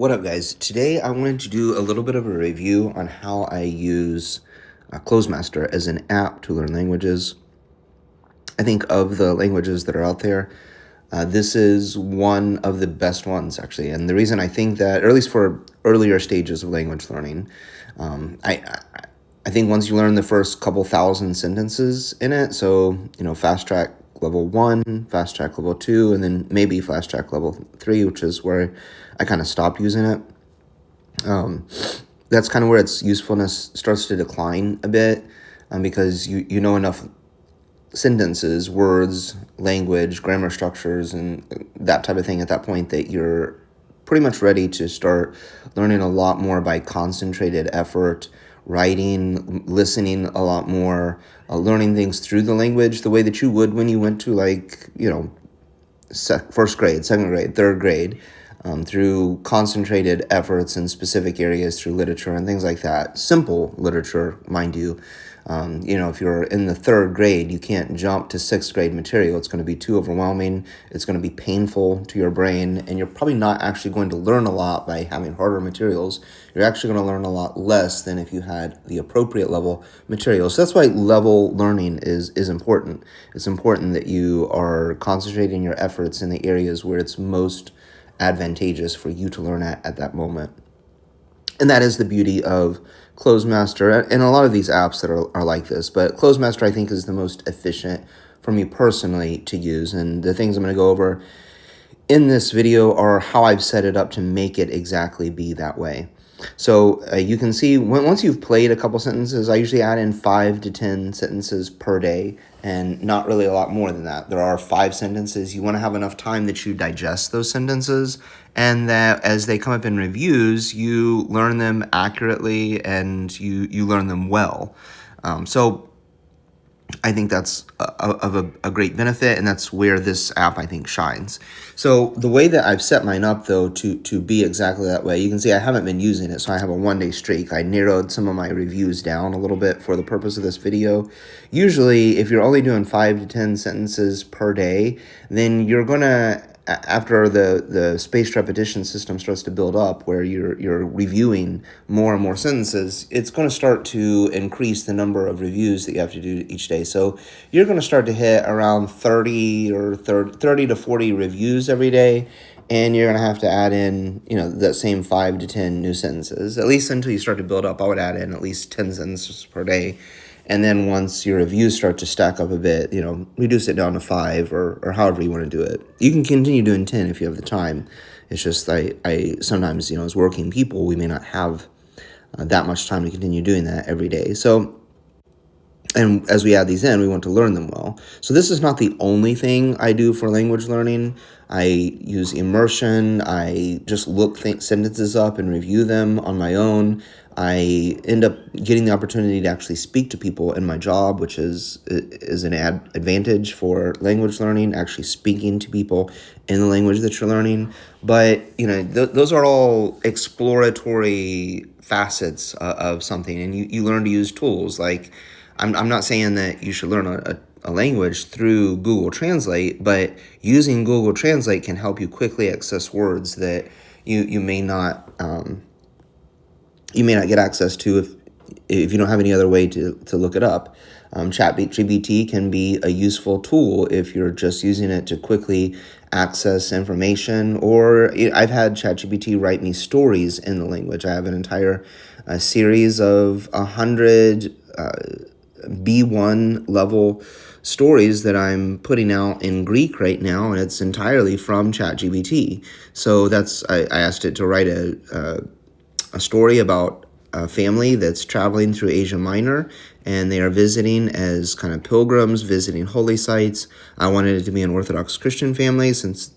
What up, guys? Today I wanted to do a little bit of a review on how I use Clozemaster as an app to learn languages. I think of the languages that are out there, this is one of the best ones, actually. And the reason I think that, or at least for earlier stages of language learning, I think once you learn the first couple thousand sentences in it, so, fast track level 1, fast track level 2, and then maybe fast track level 3, which is where I kind of stopped using it. That's kind of where its usefulness starts to decline a bit, because you know enough sentences, words, language, grammar structures, and that type of thing at that point that you're pretty much ready to start learning a lot more by concentrated effort, writing, listening a lot more, learning things through the language the way that you would when you went to first grade, second grade, third grade, through concentrated efforts in specific areas through literature and things like that. Simple literature, mind you. If you're in the third grade, you can't jump to sixth grade material. It's going to be too overwhelming. It's going to be painful to your brain, and you're probably not actually going to learn a lot by having harder materials. You're actually going to learn a lot less than if you had the appropriate level materials. So that's why level learning is important. It's important that you are concentrating your efforts in the areas where it's most advantageous for you to learn at that moment. And that is the beauty of Clozemaster and a lot of these apps that are like this. But Clozemaster, I think, is the most efficient for me personally to use. And the things I'm going to go over in this video are how I've set it up to make it exactly be that way. So you can see once you've played a couple sentences, I usually add in 5 to 10 sentences per day, and not really a lot more than that. There are 5 sentences. You want to have enough time that you digest those sentences, and that as they come up in reviews, you learn them accurately and you learn them well. So I think that's of a great benefit, and that's where this app, I think, shines. So the way that I've set mine up, though, to be exactly that way, you can see I haven't been using it, so I have a one-day streak. I narrowed some of my reviews down a little bit for the purpose of this video. Usually, if you're only doing 5 to 10 sentences per day, then you're going to, after the spaced repetition system starts to build up, where you're reviewing more and more sentences, it's going to start to increase the number of reviews that you have to do each day. So you're going to start to hit around 30 to 40 reviews every day, and you're going to have to add in, that same 5 to 10 new sentences, at least until you start to build up. I would add in at least 10 sentences per day. And then once your reviews start to stack up a bit, reduce it down to 5 or however you want to do it. You can continue doing 10 if you have the time. It's just I sometimes, as working people, we may not have that much time to continue doing that every day. So, and as we add these in, we want to learn them well. So this is not the only thing I do for language learning. I use immersion. I just look sentences up and review them on my own. I end up getting the opportunity to actually speak to people in my job, which is an advantage for language learning, actually speaking to people in the language that you're learning. But, those are all exploratory facets of something, and you learn to use tools. Like, I'm not saying that you should learn a language through Google Translate, but using Google Translate can help you quickly access words that you may not get access to if you don't have any other way to look it up. ChatGPT can be a useful tool if you're just using it to quickly access information, or I've had ChatGPT write me stories in the language. I have an entire series of 100 B1 level stories that I'm putting out in Greek right now, and it's entirely from ChatGPT. So I asked it to write a story about a family that's traveling through Asia Minor, and they are visiting as kind of pilgrims, visiting holy sites. I wanted it to be an Orthodox Christian family, since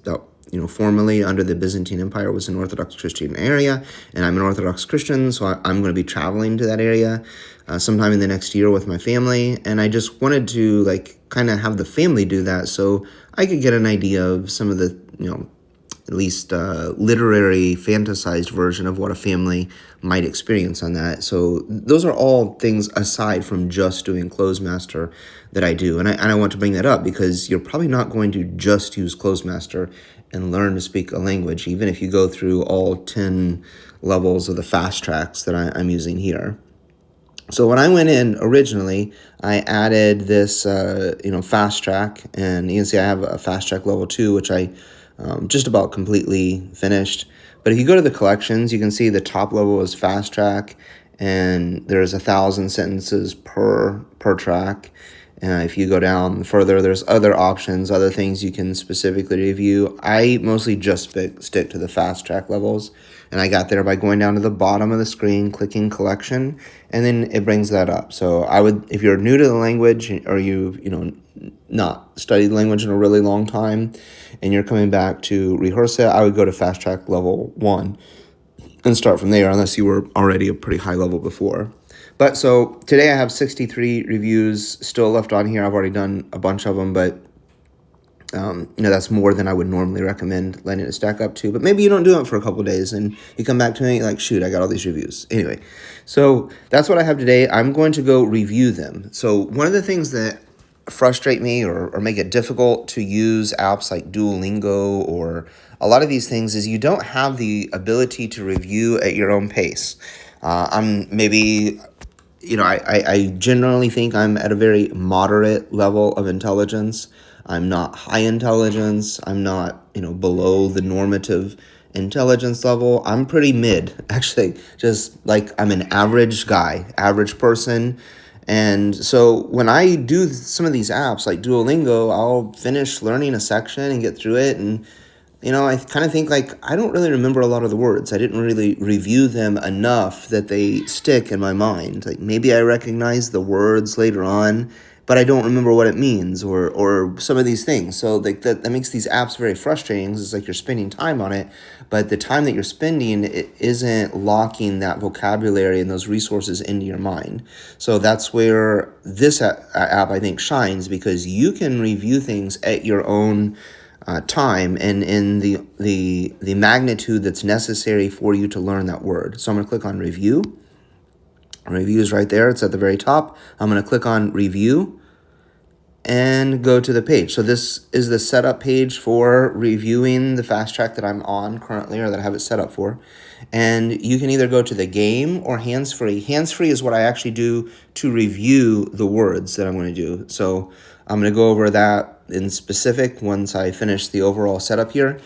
formerly under the Byzantine Empire was an Orthodox Christian area, and I'm an Orthodox Christian, so I'm going to be traveling to that area sometime in the next year with my family, and I just wanted to kind of have the family do that so I could get an idea of some of the, at least literary fantasized version of what a family might experience on that. So those are all things aside from just doing Clozemaster that I do. And I want to bring that up because you're probably not going to just use Clozemaster and learn to speak a language, even if you go through all 10 levels of the fast tracks that I'm using here. So when I went in originally, I added this, fast track, and you can see I have a fast track level 2, which I just about completely finished. But if you go to the collections, you can see the top level is fast track, and there's 1,000 sentences per track. If you go down further, there's other options, other things you can specifically review. I mostly just stick to the fast track levels, and I got there by going down to the bottom of the screen, clicking collection, and then it brings that up. So I would, if you're new to the language, or not studied the language in a really long time, and you're coming back to rehearse it, I would go to fast track level 1 and start from there, unless you were already a pretty high level before. But so today I have 63 reviews still left on here. I've already done a bunch of them, but that's more than I would normally recommend letting it stack up to. But maybe you don't do it for a couple of days and you come back to me like, shoot, I got all these reviews. Anyway, so that's what I have today. I'm going to go review them. So one of the things that frustrate me or make it difficult to use apps like Duolingo or a lot of these things is you don't have the ability to review at your own pace. I generally think I'm at a very moderate level of intelligence. I'm not high intelligence. I'm not, below the normative intelligence level. I'm pretty mid, actually. Just like I'm an average guy, average person. And so when I do some of these apps like Duolingo, I'll finish learning a section and get through it, and I kind of think like I don't really remember a lot of the words. I didn't really review them enough that they stick in my mind. Like maybe I recognize the words later on, but I don't remember what it means or some of these things. So like that makes these apps very frustrating. It's like you're spending time on it, but the time that you're spending, it isn't locking that vocabulary and those resources into your mind. So that's where this app I think shines, because you can review things at your own time and in the magnitude that's necessary for you to learn that word. So I'm going to click on review. Review is right there. It's at the very top. I'm going to click on review and go to the page. So this is the setup page for reviewing the fast track that I'm on currently, or that I have it set up for. And you can either go to the game or hands-free. Hands-free is what I actually do to review the words that I'm going to do. So I'm going to go over that in specific once I finish the overall setup here.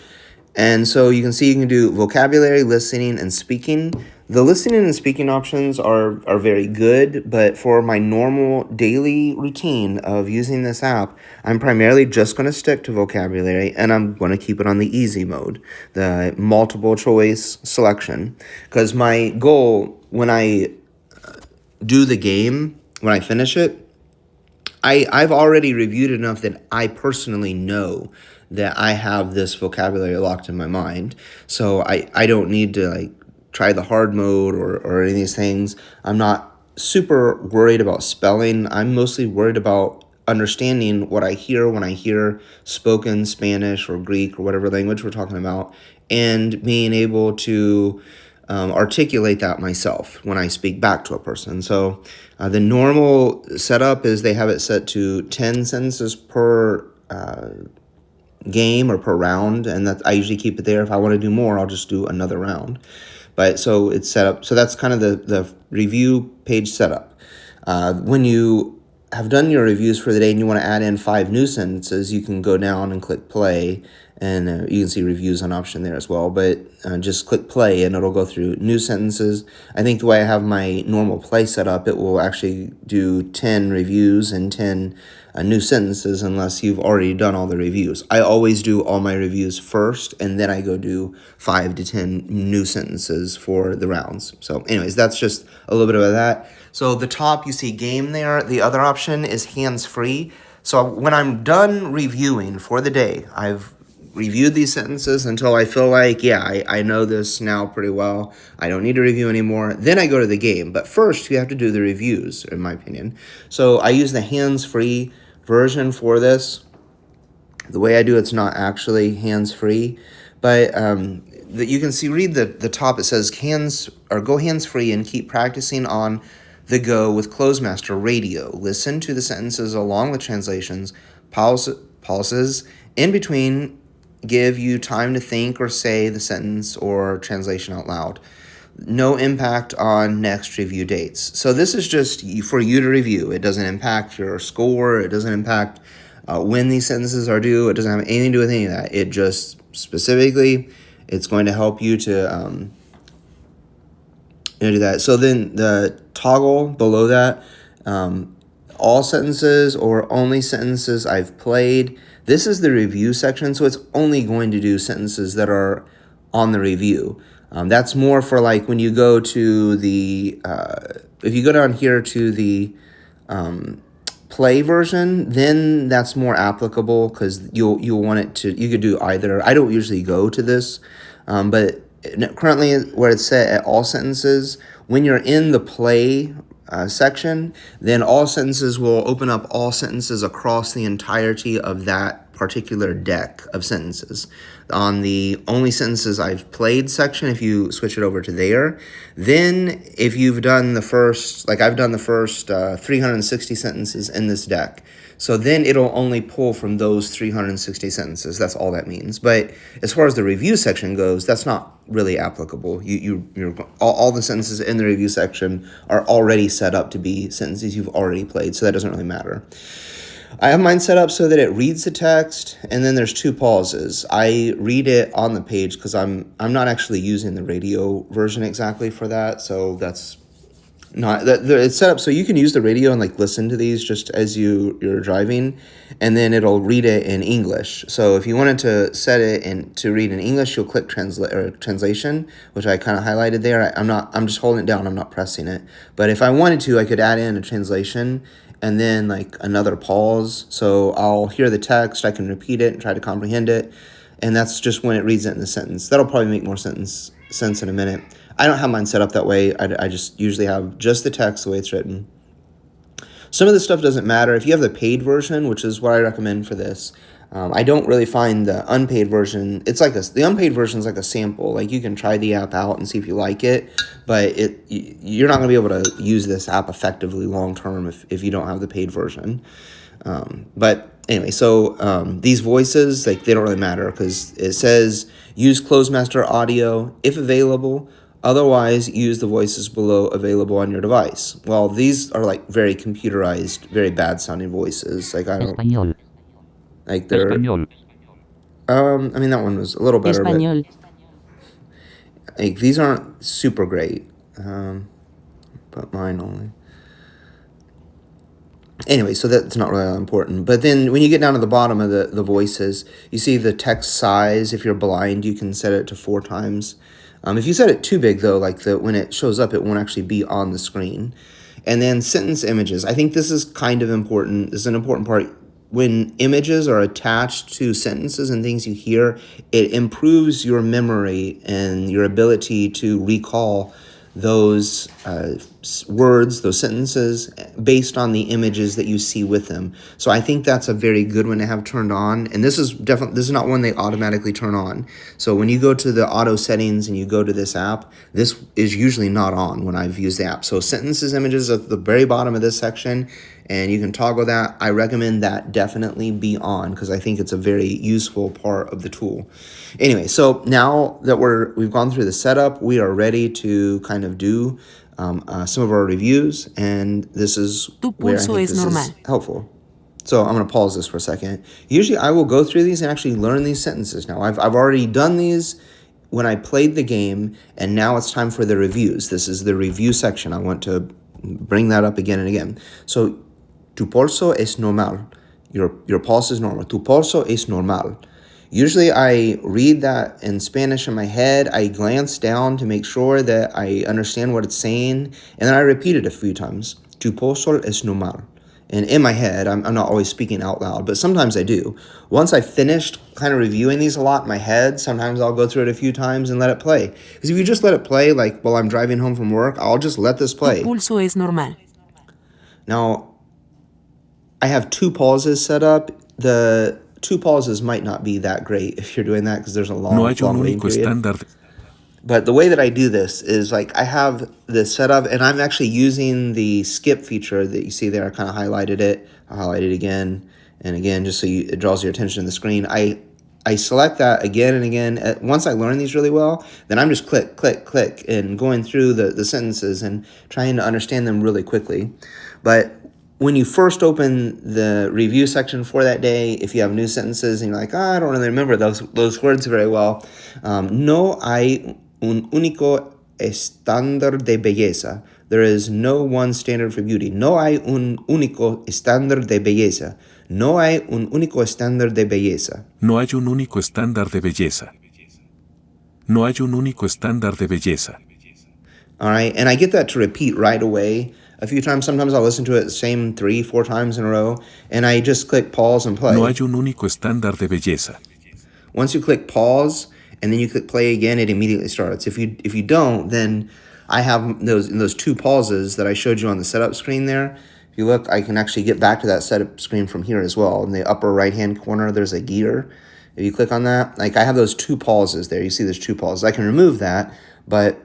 And so you can see you can do vocabulary, listening, and speaking. The listening and speaking options are very good, but for my normal daily routine of using this app, I'm primarily just going to stick to vocabulary, and I'm going to keep it on the easy mode, the multiple choice selection, because my goal when I do the game, when I finish it, I've already reviewed enough that I personally know that I have this vocabulary locked in my mind. So I don't need to like try the hard mode or any of these things. I'm not super worried about spelling. I'm mostly worried about understanding what I hear when I hear spoken Spanish or Greek or whatever language we're talking about, and being able to articulate that myself when I speak back to a person. So the normal setup is they have it set to 10 sentences per game or per round, and that I usually keep it there. If I want to do more, I'll just do another round. But so it's set up. So that's kind of the review page setup. When you have done your reviews for the day and you want to add in 5 new sentences, you can go down and click play, and you can see reviews on option there as well. But just click play and it'll go through new sentences. I think the way I have my normal play set up, it will actually do 10 reviews and 10 new sentences unless you've already done all the reviews. I always do all my reviews first, and then I go do 5 to 10 new sentences for the rounds. So anyways, that's just a little bit of that. So the top, you see game there. The other option is hands-free. So when I'm done reviewing for the day, I've reviewed these sentences until I feel like, yeah, I know this now pretty well. I don't need to review anymore. Then I go to the game. But first, you have to do the reviews, in my opinion. So I use the hands-free version for this. The way I do it's not actually hands-free, but you can see, read the top. It says go hands-free and keep practicing on the go with Clozemaster Radio. Listen to the sentences along with translations, pauses in between give you time to think or say the sentence or translation out loud. No impact on next review dates. So this is just for you to review. It doesn't impact your score. It doesn't impact when these sentences are due. It doesn't have anything to do with any of that. It just specifically, it's going to help you to do that. So then the toggle below that, all sentences or only sentences I've played. This is the review section, so it's only going to do sentences that are on the review. That's more for like when you go to the, if you go down here to the play version, then that's more applicable because you'll want it to, you could do either. I don't usually go to this, but currently where it's set at all sentences, when you're in the play section, then all sentences will open up all sentences across the entirety of that particular deck of sentences. On the only sentences I've played section, if you switch it over to there, then if you've done the first, like I've done the first 360 sentences in this deck, so then it'll only pull from those 360 sentences. That's all that means. But as far as the review section goes, that's not really applicable. You're all the sentences in the review section are already set up to be sentences you've already played, so that doesn't really matter. I have mine set up so that it reads the text, and then there's 2 pauses. I read it on the page because I'm not actually using the radio version exactly for that, so that's not it's set up so you can use the radio and like listen to these just as you're driving, and then it'll read it in English. So if you wanted to set it in to read in English, you'll click translation, which I kind of highlighted there. I'm just holding it down. I'm not pressing it. But if I wanted to, I could add in a translation and then like another pause. So I'll hear the text, I can repeat it and try to comprehend it, and that's just when it reads it in the sentence. That'll probably make more sense in a minute. I don't have mine set up that way. I just usually have just the text the way it's written. Some of this stuff doesn't matter. If you have the paid version, which is what I recommend for this, I don't really find the unpaid version. It's like the unpaid version is like a sample. Like you can try the app out and see if you like it, but you're not going to be able to use this app effectively long term if you don't have the paid version. But anyway, so these voices, like they don't really matter because it says use Clozemaster audio if available. Otherwise, use the voices below available on your device. Well, these are like very computerized, very bad sounding voices. Like I don't Español. like they're. Español. I mean that one was a little better, Español. but like these aren't super great. But mine only. Anyway, so that's not really important. But then when you get down to the bottom of the voices, you see the text size. If you're blind, you can set it to 4 times. If you set it too big, though, like when it shows up, it won't actually be on the screen. And then sentence images. I think this is kind of important. This is an important part. When images are attached to sentences and things you hear, it improves your memory and your ability to recall those words, those sentences, based on the images that you see with them. So I think that's a very good one to have turned on. And this is not one they automatically turn on. So when you go to the auto settings and you go to this app, this is usually not on when I've used the app. So sentences, images at the very bottom of this section, and you can toggle that. I recommend that definitely be on because I think it's a very useful part of the tool. Anyway, so now that we've gone through the setup, we are ready to kind of do some of our reviews, and this is where I think this is helpful. So I'm going to pause this for a second. Usually I will go through these and actually learn these sentences now. I've already done these when I played the game, and now it's time for the reviews. This is the review section. I want to bring that up again and again. So, tu pulso es normal. Your pulse is normal. Tu pulso es normal. Usually I read that in Spanish in my head. I glance down to make sure that I understand what it's saying, and then I repeat it a few times. Tu pulso es normal. And in my head, I'm not always speaking out loud, but sometimes I do. Once I've finished kind of reviewing these a lot in my head, sometimes I'll go through it a few times and let it play. Because if you just let it play, like while I'm driving home from work, I'll just let this play. Tu pulso es normal. Now, I have 2 pauses set up. The 2 pauses might not be that great if you're doing that because there's a long waiting period. But the way that I do this is like I have this set up, and I'm actually using the skip feature that you see there. I kind of highlighted it. I'll highlight it again and again just so it draws your attention to the screen. I I select that again and again. Once I learn these really well, then I'm just click, click, click, and going through the sentences and trying to understand them really quickly. But when you first open the review section for that day, if you have new sentences and you're like, I don't really remember those words very well, no hay un único estándar de belleza. There is no one standard for beauty. No hay un único estándar de belleza. No hay un único estándar de belleza. No hay un único estándar de belleza. No hay un único estándar de belleza. All right, and I get that to repeat right away a few times. Sometimes I'll listen to it the same 3-4 times in a row, and I just click pause and play. No hay un único estándar de belleza. Once you click pause and then you click play again, it immediately starts. If you don't, then I have those 2 pauses that I showed you on the setup screen there. If you look, I can actually get back to that setup screen from here as well. In the upper right-hand corner, there's a gear. If you click on that, like I have those 2 pauses there. You see there's 2 pauses. I can remove that, but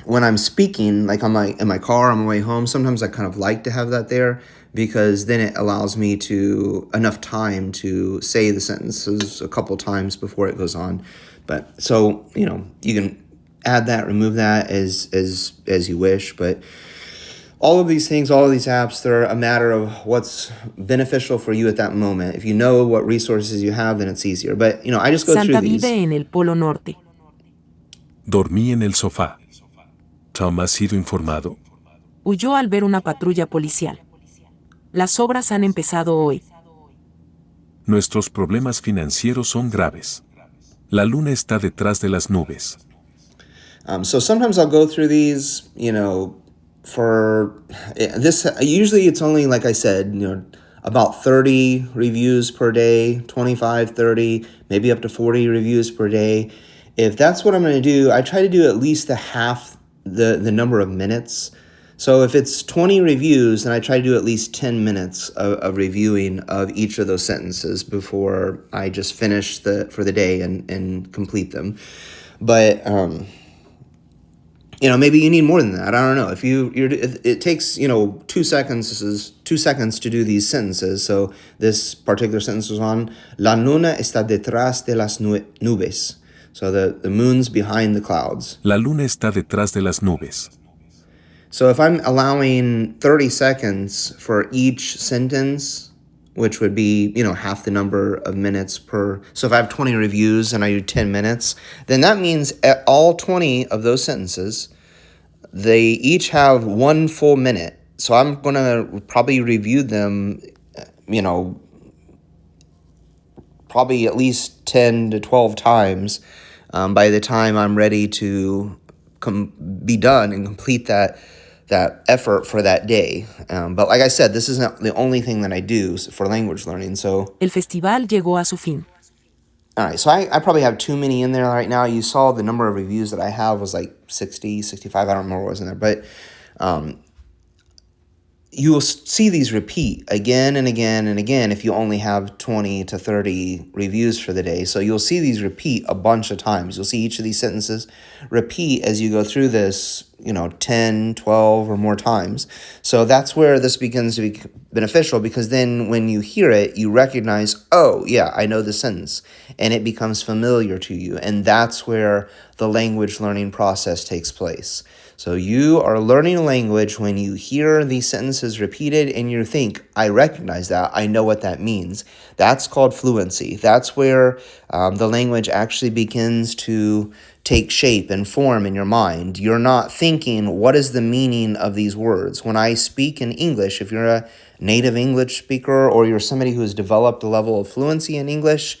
when I'm speaking, like in my car on my way home, sometimes I kind of like to have that there because then it allows me enough time to say the sentences a couple times before it goes on. But so, you can add that, remove that as you wish. But all of these things, all of these apps, they're a matter of what's beneficial for you at that moment. If you know what resources you have, then it's easier. But, I just go Santa through these. vive en el Polo Norte. Dormí en el sofá. Tom ha sido informado. Huyó al ver una patrulla policial. Las obras han empezado hoy. Nuestros problemas financieros son graves. La luna está detrás de las nubes. So sometimes I'll go through these, for this. Usually it's only, like I said, about 30 reviews per day, 25, 30, maybe up to 40 reviews per day. If that's what I'm going to do, I try to do at least the number of minutes. So if it's 20 reviews, then I try to do at least 10 minutes of reviewing of each of those sentences before I just finish for the day and complete them. But maybe you need more than that. I don't know. If it takes 2 seconds to do these sentences. So this particular sentence was on La luna está detrás de las nubes. So the moon's behind the clouds. La luna está detrás de las nubes. So if I'm allowing 30 seconds for each sentence, which would be, half the number of minutes per. So if I have 20 reviews and I do 10 minutes, then that means at all 20 of those sentences, they each have 1 full minute. So I'm going to probably review them, probably at least 10 to 12 times by the time I'm ready to be done and complete that effort for that day. But like I said, this isn't the only thing that I do for language learning. So El festival llegó a su fin. all right, so I probably have too many in there right now. You saw the number of reviews that I have was like 60, 65. I don't remember what was in there. But you will see these repeat again and again and again if you only have 20 to 30 reviews for the day. So you'll see these repeat a bunch of times. You'll see each of these sentences repeat as you go through this, 10, 12 or more times. So that's where this begins to be beneficial because then when you hear it, you recognize, oh, yeah, I know the sentence, and it becomes familiar to you. And that's where the language learning process takes place. So you are learning a language when you hear these sentences repeated and you think, I recognize that, I know what that means. That's called fluency. That's where the language actually begins to take shape and form in your mind. You're not thinking, what is the meaning of these words? When I speak in English, if you're a native English speaker or you're somebody who has developed a level of fluency in English,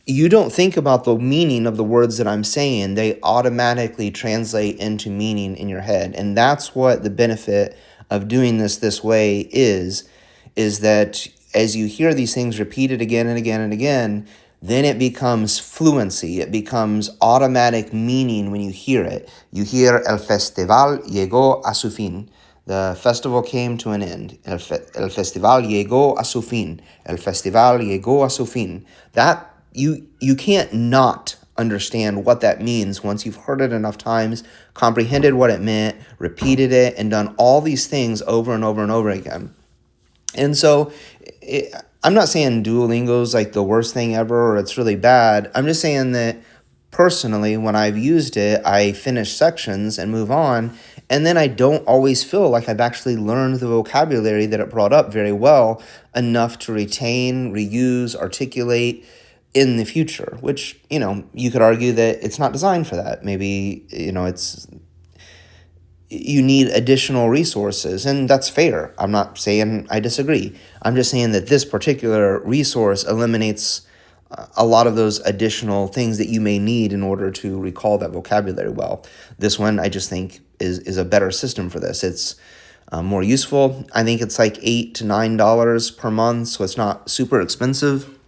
you don't think about the meaning of the words that I'm saying. They automatically translate into meaning in your head. And that's what the benefit of doing this way is that as you hear these things repeated again and again and again, then it becomes fluency. It becomes automatic meaning when you hear it. You hear El festival llegó a su fin. The festival came to an end. El festival llegó a su fin. El festival llegó a su fin. That you can't not understand what that means once you've heard it enough times, comprehended what it meant, repeated it, and done all these things over and over and over again. And so I'm not saying Duolingo's like the worst thing ever or it's really bad. I'm just saying that personally, when I've used it, I finish sections and move on. And then I don't always feel like I've actually learned the vocabulary that it brought up very well enough to retain, reuse, articulate in the future, which, you could argue that it's not designed for that. Maybe, you need additional resources, and that's fair. I'm not saying I disagree. I'm just saying that this particular resource eliminates a lot of those additional things that you may need in order to recall that vocabulary well. This one, I just think, is a better system for this. It's more useful. I think it's like $8 to $9 per month, so it's not super expensive.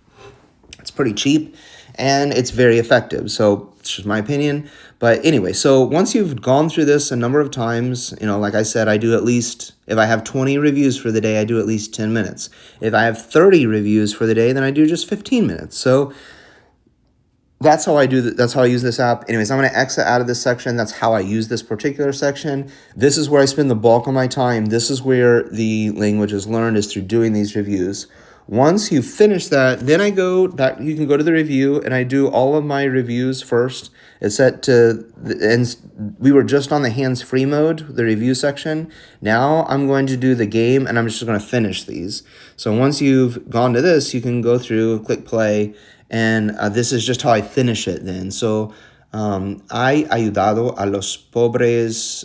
It's pretty cheap, and it's very effective. So it's just my opinion. But anyway, so once you've gone through this a number of times, like I said, I do at least, if I have 20 reviews for the day, I do at least 10 minutes. If I have 30 reviews for the day, then I do just 15 minutes. So that's how I do that. That's how I use this app. Anyways, I'm going to exit out of this section. That's how I use this particular section. This is where I spend the bulk of my time. This is where the language is learned, is through doing these reviews. Once you finish that, then I go back. You can go to the review, and I do all of my reviews first. It's set to, and we were just on the hands-free mode, the review section. Now I'm going to do the game, and I'm just going to finish these. So once you've gone to this, you can go through, click play, and this is just how I finish it then. So, hay ayudado a los pobres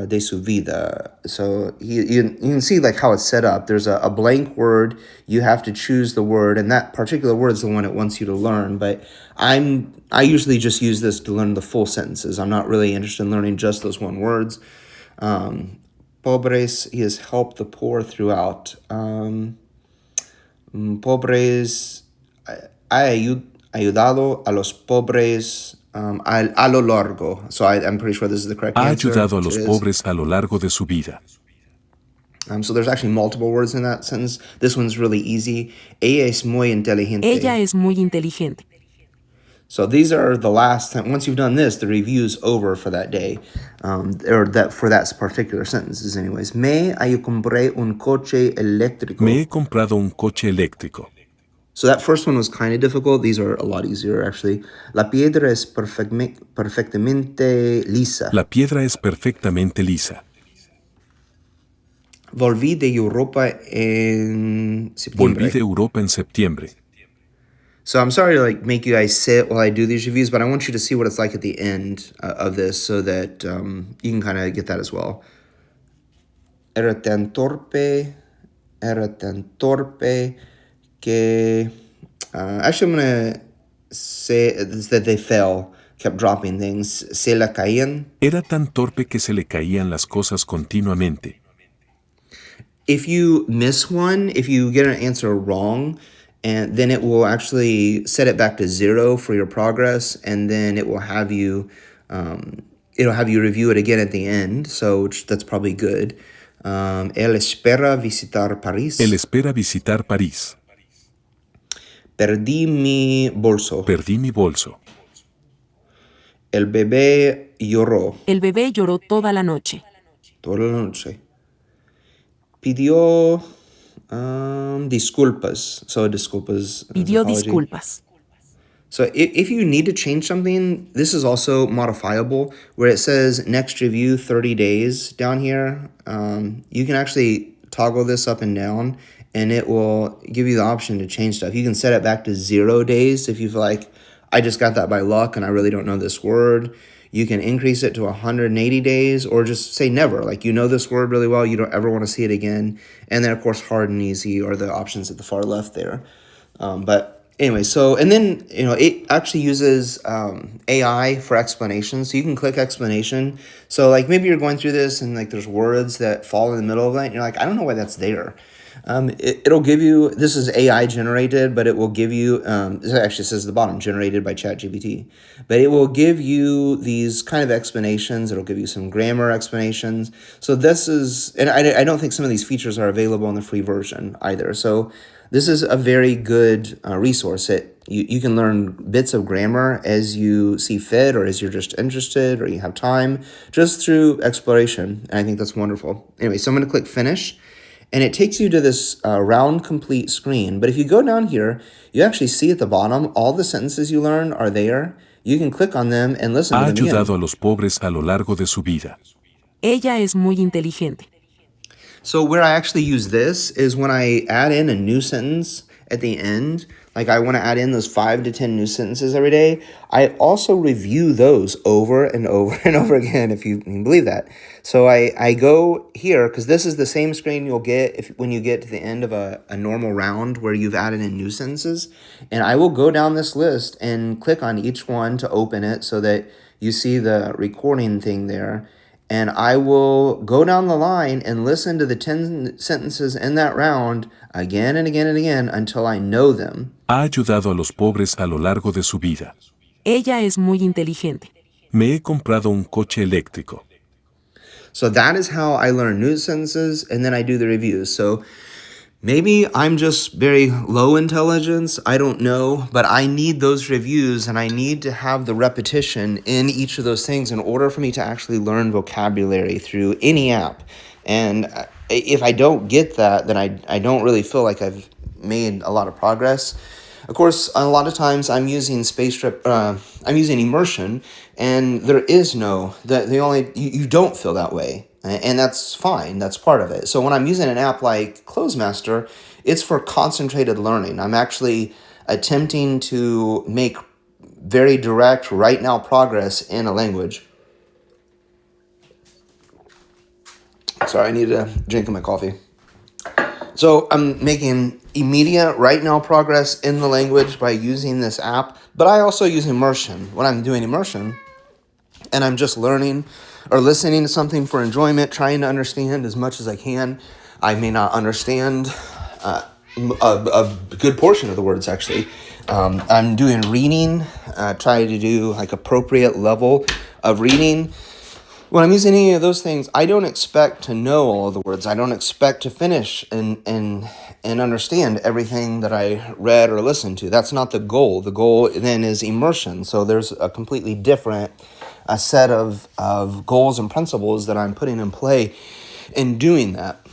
de su vida. So you can see like how it's set up. There's a blank word. You have to choose the word, and that particular word is the one it wants you to learn. But I usually just use this to learn the full sentences. I'm not really interested in learning just those one words. Pobres, he has helped the poor throughout. Pobres, ha ayudado a los pobres a lo largo. So I'm pretty sure this is the correct Ha answer. ayudado a los pobres a lo largo de su vida. So there's actually multiple words in that sentence. This one's really easy. Ella es muy inteligente. Ella es muy inteligente. So these are the last time. Once you've done this, the review's over for that day, or that for that particular sentences. Anyways, yo compré un coche eléctrico. Me he comprado un coche eléctrico. So that first one was kind of difficult. These are a lot easier, actually. La piedra es perfectamente lisa. La piedra es perfectamente lisa. Volví de Europa en septiembre. Volví de Europa en septiembre. So I'm sorry to make you guys sit while I do these reviews, but I want you to see what it's like at the end of this so that you can kind of get that as well. Era tan torpe que... actually, I'm going to say that they fell, kept dropping things. Se la caían. Era tan torpe que se le caían las cosas continuamente. If you miss one, if you get an answer wrong, and then it will actually set it back to 0 for your progress, and then it will have you, it'll have you review it again at the end. So that's probably good. Él espera visitar París. Él espera visitar París. Perdí mi bolso. Perdí mi bolso. El bebé lloró. El bebé lloró toda la noche. Toda la noche. Pidió disculpas. So disculpas. Pidió disculpas. So if you need to change something, this is also modifiable. Where it says next review 30 days down here, you can actually toggle this up and down, and it will give you the option to change stuff. You can set it back to 0 days if you feel like, I just got that by luck and I really don't know this word. You can increase it to 180 days, or just say never. Like, you know this word really well, you don't ever want to see it again. And then, of course, hard and easy are the options at the far left there. But anyway, so, and then, it actually uses AI for explanation. So you can click explanation. So, maybe you're going through this and, there's words that fall in the middle of it, and you're like, I don't know why that's there. It'll give you, this is AI generated, but it will give you, it actually says at the bottom, generated by ChatGPT, but it will give you these kind of explanations. It'll give you some grammar explanations. So this is, and I don't think some of these features are available in the free version either. So this is a very good resource. You can learn bits of grammar as you see fit, or as you're just interested, or you have time, just through exploration. And I think that's wonderful. Anyway, so I'm going to click finish. and it takes you to this round complete screen. But if you go down here, you actually see at the bottom all the sentences you learn are there. You can click on them and listen to Ha them ayudado again. a los pobres a lo largo de su vida. Ella es muy inteligente. So where I actually use this is when I add in a new sentence at the end. Like I want to add in those 5 to 10 new sentences every day. I also review those over and over and over again, if you can believe that. So I go here, because this is the same screen you'll get when you get to the end of a normal round where you've added in new sentences. And I will go down this list and click on each one to open it so that you see the recording thing there. And I will go down the line and listen to the 10 sentences in that round again and again and again until I know them. Ha ayudado a los pobres a lo largo de su vida. Ella es muy inteligente. Me he comprado un coche eléctrico. So that is how I learn new sentences, and then I do the reviews. So maybe I'm just very low intelligence, I don't know, but I need those reviews and I need to have the repetition in each of those things in order for me to actually learn vocabulary through any app. And if I don't get that, then I don't really feel like I've made a lot of progress. Of course, a lot of times I'm using I'm using immersion, and there is no, you don't feel that way. And that's fine. That's part of it. So when I'm using an app like Clozemaster, it's for concentrated learning. I'm actually attempting to make very direct, right now progress in a language. Sorry, I need a drink of my coffee. So I'm making immediate, right now progress in the language by using this app, but I also use immersion. When I'm doing immersion and I'm just learning or listening to something for enjoyment, trying to understand as much as I can, I may not understand a good portion of the words, actually. I'm doing reading, try to do like appropriate level of reading. When I'm using any of those things, I don't expect to know all of the words. I don't expect to finish and understand everything that I read or listened to. That's not the goal. The goal then is immersion. So there's a completely different set of goals and principles that I'm putting in play in doing that.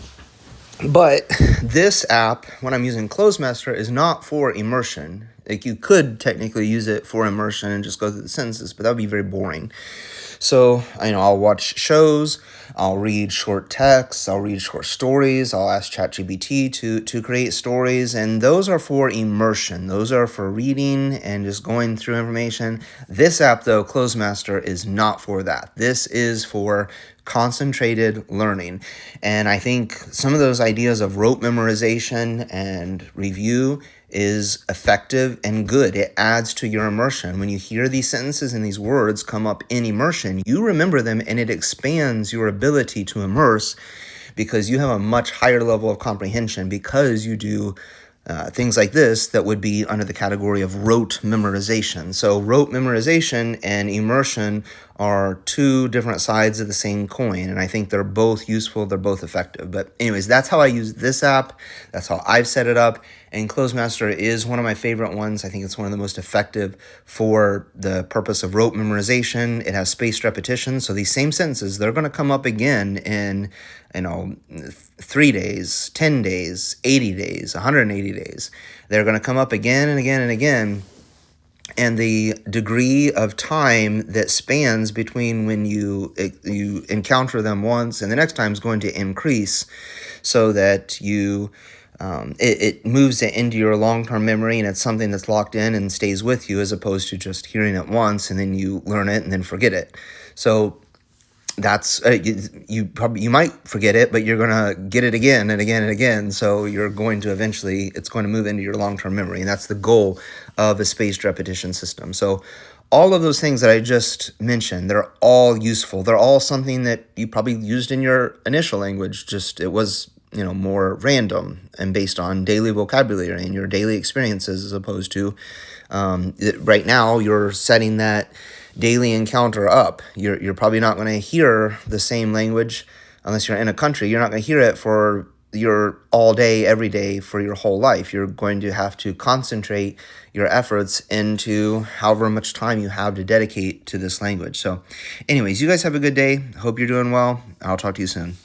But this app, when I'm using Clozemaster, is not for immersion. Like you could technically use it for immersion and just go through the sentences, but that would be very boring. So, I'll watch shows, I'll read short texts, I'll read short stories, I'll ask ChatGPT to create stories, and those are for immersion. Those are for reading and just going through information. This app, though, Clozemaster, is not for that. This is for concentrated learning. And I think some of those ideas of rote memorization and review is effective and good. It adds to your immersion. When you hear these sentences and these words come up in immersion, you remember them and it expands your ability to immerse because you have a much higher level of comprehension because you do things like this that would be under the category of rote memorization. So rote memorization and immersion are two different sides of the same coin, and I think they're both useful, they're both effective. But anyways, that's how I use this app, that's how I've set it up, and Clozemaster is one of my favorite ones. I think it's one of the most effective for the purpose of rote memorization. It has spaced repetition, so these same sentences, they're going to come up again in 3 days, 10 days, 80 days, 180 days. They're going to come up again and again and again. And the degree of time that spans between when you encounter them once and the next time is going to increase so that it moves it into your long-term memory and it's something that's locked in and stays with you as opposed to just hearing it once and then you learn it and then forget it. So that's you might forget it, but you're gonna get it again and again and again. So you're going to eventually, it's going to move into your long-term memory, and that's the goal of a spaced repetition system. So all of those things that I just mentioned, they're all useful. They're all something that you probably used in your initial language. Just it was more random and based on daily vocabulary and your daily experiences, as opposed to right now you're setting that daily encounter up. You're probably not going to hear the same language unless you're in a country. You're not going to hear it for your all day, every day, for your whole life. You're going to have to concentrate your efforts into however much time you have to dedicate to this language. So anyways, you guys have a good day. Hope you're doing well. I'll talk to you soon.